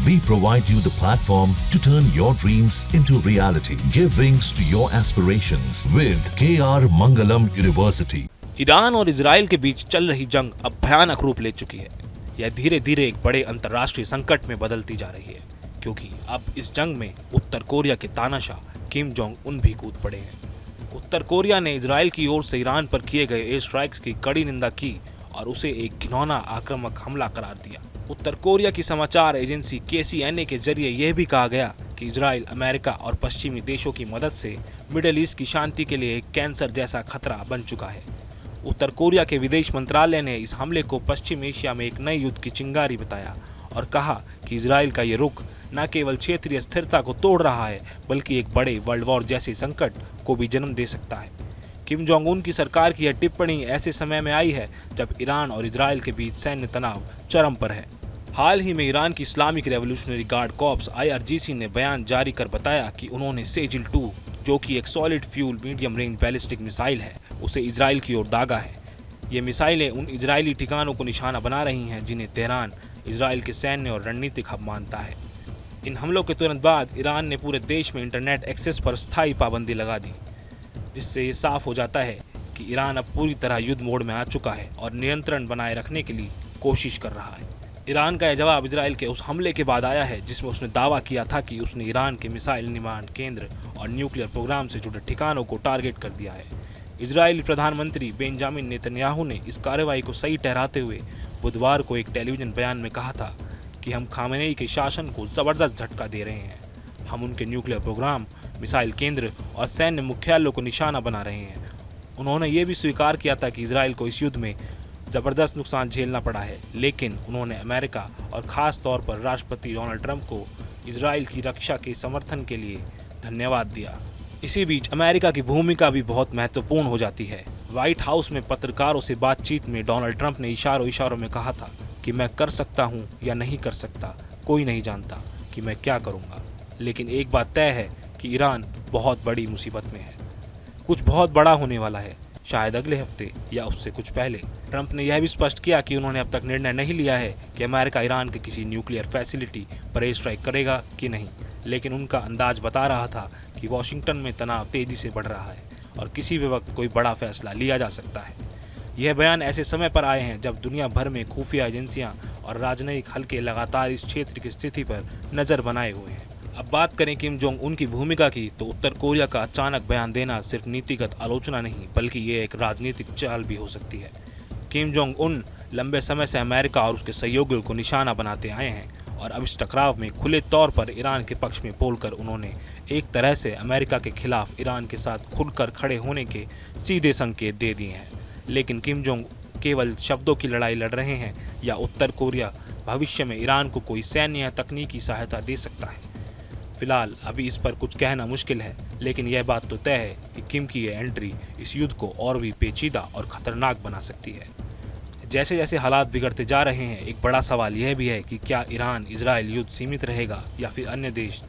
We provide you the platform to turn your dreams into reality. Give wings to your aspirations with KR Mangalam University. Iran और Israel के बीच चल रही जंग अब भयानक रूप ले चुकी है। यह धीरे धीरे एक बड़े अंतर्राष्ट्रीय संकट में बदलती जा रही है, क्योंकि अब इस जंग में उत्तर कोरिया के तानाशाह किम जोंग उन भी कूद पड़े हैं। उत्तर कोरिया ने इजराइल की ओर से ईरान पर किए गए एयर स्ट्राइक्स की कड़ी निंदा की और उसे एक घिनौना आक्रामक हमला करार दिया। उत्तर कोरिया की समाचार एजेंसी KCNA के जरिए यह भी कहा गया कि इजराइल अमेरिका और पश्चिमी देशों की मदद से मिडिल ईस्ट की शांति के लिए एक कैंसर जैसा खतरा बन चुका है। उत्तर कोरिया के विदेश मंत्रालय ने इस हमले को पश्चिम एशिया में एक नए युद्ध की चिंगारी बताया और कहा कि इजराइल का ये रुख न केवल क्षेत्रीय स्थिरता को तोड़ रहा है, बल्कि एक बड़े वर्ल्ड वॉर जैसे संकट को भी जन्म दे सकता है। किम जोंग उन की सरकार की यह टिप्पणी ऐसे समय में आई है जब ईरान और इजराइल के बीच सैन्य तनाव चरम पर है। हाल ही में ईरान की Islamic revolutionary guard corps IRGC ने बयान जारी कर बताया कि उन्होंने सेजिल 2, जो कि एक solid fuel medium range ballistic missile है, उसे इजराइल की ओर दागा है। ये मिसाइलें उन इजरायली ठिकानों को निशाना बना रही हैं जिन्हें तेहरान इजराइल के सैन्य और रणनीतिक हब मानता है। इन हमलों के तुरंत बाद ईरान ने पूरे देश में इंटरनेट एक्सेस पर स्थायी पाबंदी लगा दी, जिससे ये साफ हो जाता है कि ईरान अब पूरी तरह युद्ध मोड में आ चुका है और नियंत्रण बनाए रखने के लिए कोशिश कर रहा है। ईरान का यह जवाब इजराइल के उस हमले के बाद आया है जिसमें उसने दावा किया था कि उसने ईरान के मिसाइल निर्माण केंद्र और न्यूक्लियर प्रोग्राम से जुड़े ठिकानों को टारगेट कर दिया है। इजरायली प्रधानमंत्री बेंजामिन नेतन्याहू ने इस कार्रवाई को सही ठहराते हुए बुधवार को एक टेलीविजन बयान में कहा था कि हम खामेनेई के शासन को जबरदस्त झटका दे रहे हैं। हम उनके न्यूक्लियर प्रोग्राम, मिसाइल केंद्र और सैन्य मुख्यालयों को निशाना बना रहे हैं। उन्होंने ये भी स्वीकार किया था कि इजराइल को इस युद्ध में जबरदस्त नुकसान झेलना पड़ा है, लेकिन उन्होंने अमेरिका और ख़ास तौर पर राष्ट्रपति डोनाल्ड ट्रंप को इजराइल की रक्षा के समर्थन के लिए धन्यवाद दिया। इसी बीच अमेरिका की भूमिका भी बहुत महत्वपूर्ण हो जाती है। व्हाइट हाउस में पत्रकारों से बातचीत में डोनाल्ड ट्रंप ने इशारों में कहा था कि मैं कर सकता हूं या नहीं कर सकता, कोई नहीं जानता कि मैं क्या करूंगा, लेकिन एक बात तय है कि ईरान बहुत बड़ी मुसीबत में है। कुछ बहुत बड़ा होने वाला है, शायद अगले हफ्ते या उससे कुछ पहले। ट्रंप ने यह भी स्पष्ट किया कि उन्होंने अब तक निर्णय नहीं लिया है कि अमेरिका ईरान के किसी न्यूक्लियर फैसिलिटी पर एयर स्ट्राइक करेगा कि नहीं, लेकिन उनका अंदाज बता रहा था कि वॉशिंगटन में तनाव तेजी से बढ़ रहा है और किसी भी वक्त कोई बड़ा फैसला लिया जा सकता है। यह बयान ऐसे समय पर आए हैं जब दुनिया भर में खुफिया एजेंसियां और राजनयिक हलके लगातार इस क्षेत्र की स्थिति पर नजर बनाए हुए हैं। अब बात करें किम जोंग उन की भूमिका की, तो उत्तर कोरिया का अचानक बयान देना सिर्फ नीतिगत आलोचना नहीं, बल्कि ये एक राजनीतिक चाल भी हो सकती है। किम जोंग उन लंबे समय से अमेरिका और उसके सहयोगियों को निशाना बनाते आए हैं और अब इस टकराव में खुले तौर पर ईरान के पक्ष में बोलकर उन्होंने एक तरह से अमेरिका के खिलाफ ईरान के साथ खुलकर खड़े होने के सीधे संकेत दे दिए हैं। लेकिन किम जोंग केवल शब्दों की लड़ाई लड़ रहे हैं या उत्तर कोरिया भविष्य में ईरान को कोई सैन्य या तकनीकी सहायता दे सकता है? फिलहाल अभी इस पर कुछ कहना मुश्किल है, लेकिन यह बात तो तय है कि किम की यह एंट्री इस युद्ध को और भी पेचीदा और खतरनाक बना सकती है। जैसे जैसे हालात बिगड़ते जा रहे हैं, एक बड़ा सवाल यह भी है कि क्या ईरान इजराइल युद्ध सीमित रहेगा या फिर अन्य देश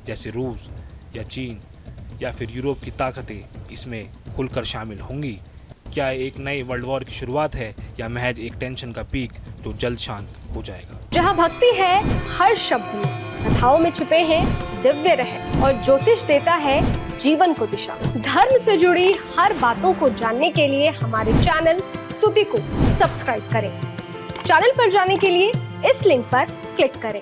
जैसे रूस या चीन या फिर यूरोप की ताकतें इसमें खुलकर शामिल होंगी? क्या एक नए वर्ल्ड वॉर की शुरुआत है या महज एक टेंशन का पीक जो जल्द शांत हो जाएगा? जहां भक्ति है हर शब्द में, कथाओं में छुपे हैं दिव्य रहस्य और ज्योतिष देता है जीवन को दिशा। धर्म से जुड़ी हर बातों को जानने के लिए हमारे चैनल स्तुति को सब्सक्राइब करें। चैनल पर जाने के लिए इस लिंक पर क्लिक करें।